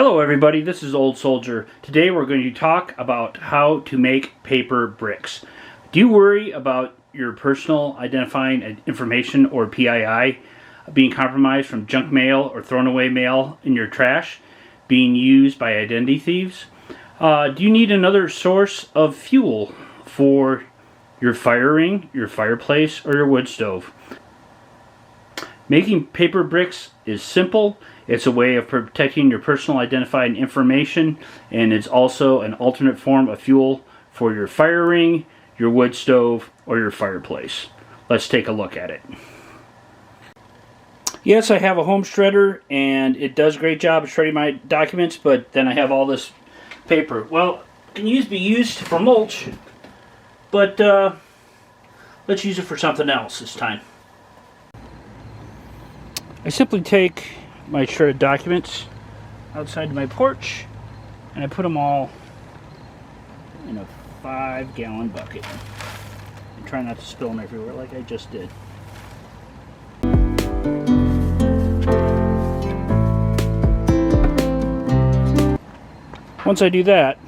Hello everybody, this is Old Soldier. Today we're going to talk about how to make paper bricks. Do you worry about your personal identifying information or PII being compromised from junk mail or thrown away mail in your trash being used by identity thieves? Do you need another source of fuel for your fire ring, your fireplace, or your wood stove? Making paper bricks is simple. It's a way of protecting your personal identifying information, and it's also an alternate form of fuel for your fire ring, your wood stove, or your fireplace. Let's take a look at it. Yes, I have a home shredder, and it does a great job of shredding my documents, but then I have all this paper. Well, it can be used for mulch, but let's use it for something else this time. I simply take my shredded documents outside my porch and I put them all in a 5-gallon bucket and try not to spill them everywhere like I just did. Once I do that,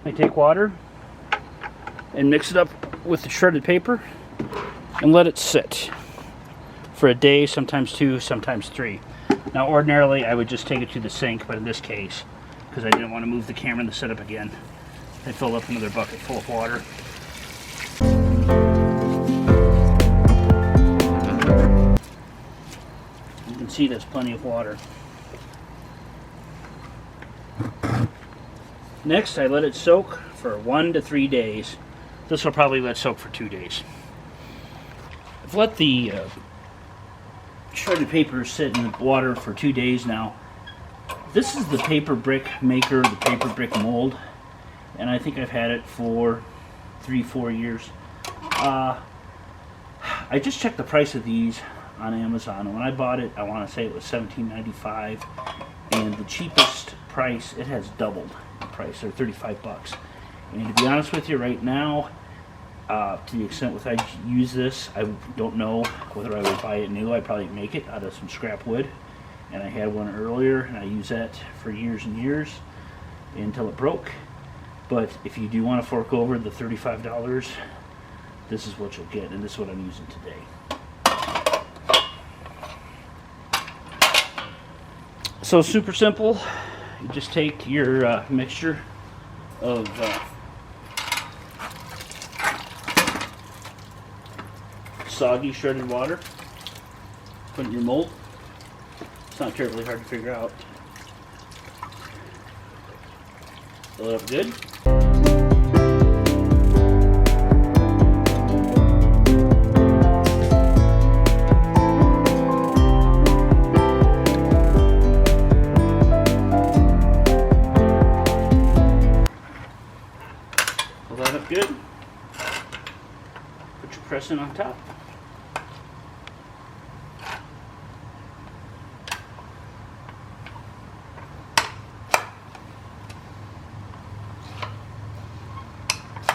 I take water and mix it up with the shredded paper and let it sit for a day, sometimes 2, sometimes 3. Now ordinarily I would just take it to the sink, but in this case, because I didn't want to move the camera and the setup again, I filled up another bucket full of water. You can see there's plenty of water. Next I let it soak for 1 to 3 days. This will probably let soak for 2 days. I've let the shredded paper sit in the water for 2 days now. This is the paper brick maker, the paper brick mold, and I think I've had it for 3-4 years. I just checked the price of these on Amazon, and when I bought it, I want to say it was $17.95, and the cheapest price, it has doubled in price, or $35. And to be honest with you, right now, to the extent with I use this, I don't know whether I would buy it new. I'd probably make it out of some scrap wood, and I had one earlier and I used that for years and years until it broke. But if you do want to fork over the $35, this is what you'll get, and this is what I'm using today. So super simple. You just take your mixture of soggy shredded water, put it in your mold. It's not terribly hard to figure out. Fill it up good. Fill that up good. Put your crescent on top.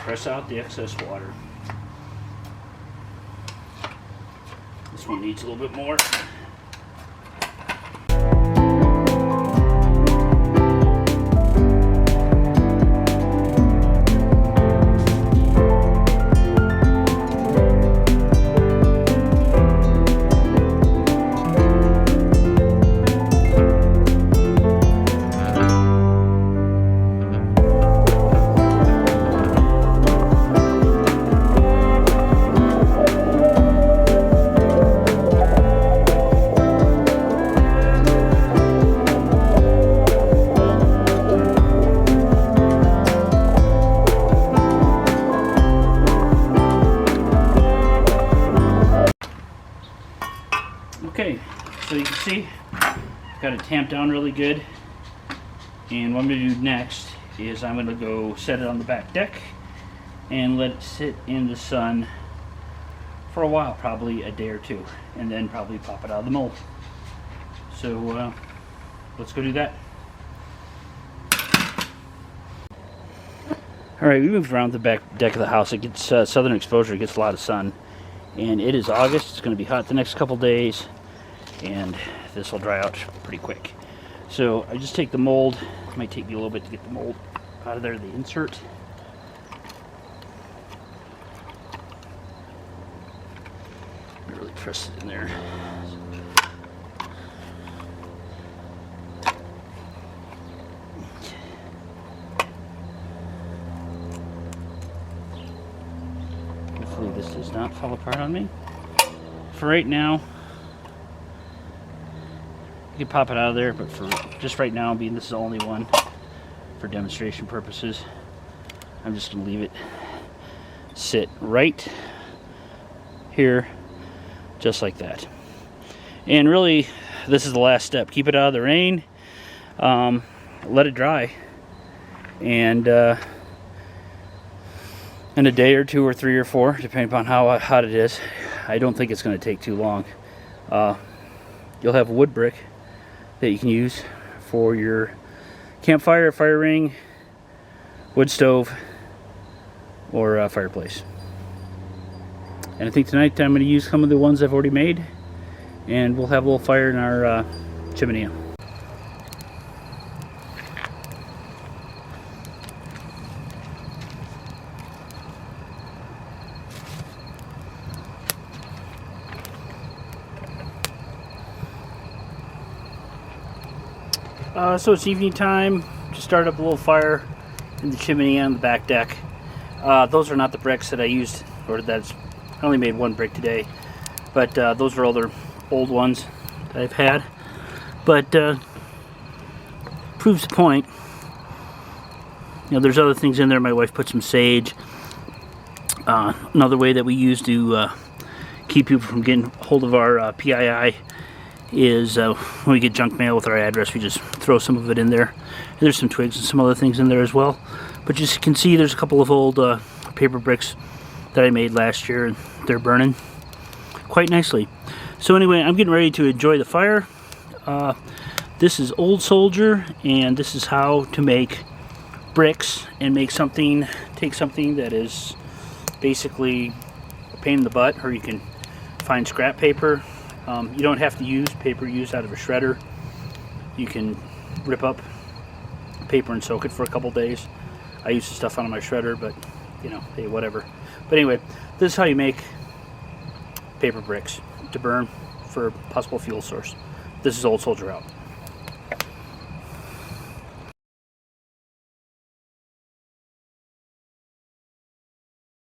Press out the excess water. This one needs a little bit more. Okay, so you can see, got it tamped down really good, and what I'm going to do next is I'm going to go set it on the back deck and let it sit in the sun for a while, probably a day or 2, and then probably pop it out of the mold. So let's go do that. Alright, we moved around the back deck of the house. It gets southern exposure, it gets a lot of sun, and it is August. It's going to be hot the next couple days, and this will dry out pretty quick. So I just take the mold. It might take me a little bit to get the mold out of there, the insert. Really press it in there. Hopefully this does not fall apart on me. For right now, you can pop it out of there, but for just right now, being this is the only one for demonstration purposes, I'm just going to leave it sit right here, just like that. And really, this is the last step. Keep it out of the rain, let it dry, and in a day or two or three or four, depending upon how hot it is, I don't think it's going to take too long. You'll have a wood brick that you can use for your campfire, fire ring, wood stove, or fireplace. And I think tonight I'm going to use some of the ones I've already made, and we'll have a little fire in our chimney. So it's evening time. Just start up a little fire in the chimney on the back deck. Those are not the bricks that I used, or I only made one brick today, but those are other old ones that I've had. But proves the point. You know, there's other things in there. My wife put some sage. Another way that we use to keep people from getting hold of our PII is when we get junk mail with our address, we just throw some of it in there. And there's some twigs and some other things in there as well. But you can see there's a couple of old paper bricks that I made last year, and they're burning quite nicely. So anyway, I'm getting ready to enjoy the fire. This is Old Soldier, and this is how to make bricks and make something, take something that is basically a pain in the butt, or you can find scrap paper. You don't have to use paper used out of a shredder. You can rip up paper and soak it for a couple days. I use the stuff out of my shredder, but you know, hey, whatever. But anyway, this is how you make paper bricks to burn for a possible fuel source. This is Old Soldier out.